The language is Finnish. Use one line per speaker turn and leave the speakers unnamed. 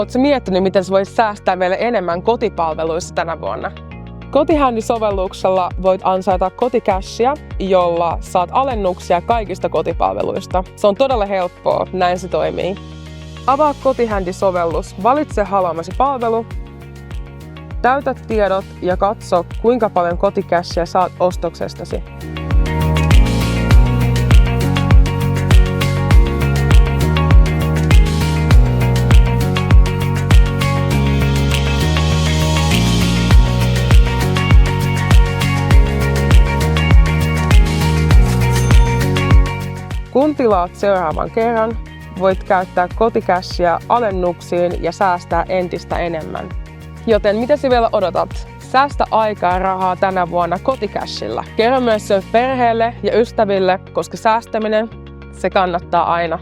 Oletko miettinyt, miten sä voisit säästää vielä enemmän kotipalveluissa tänä vuonna? Kotihandy-sovelluksella voit ansaita koticashia, jolla saat alennuksia kaikista kotipalveluista. Se on todella helppoa, näin se toimii. Avaa Kotihandy-sovellus, valitse haluamasi palvelu, täytä tiedot ja katso, kuinka paljon koticashia saat ostoksestasi. Kun tilaat seuraavan kerran, voit käyttää koticashia alennuksiin ja säästää entistä enemmän. Joten mitä sä vielä odotat? Säästä aikaa ja rahaa tänä vuonna koticashilla. Kerro myös sen perheelle ja ystäville, koska säästäminen, se kannattaa aina.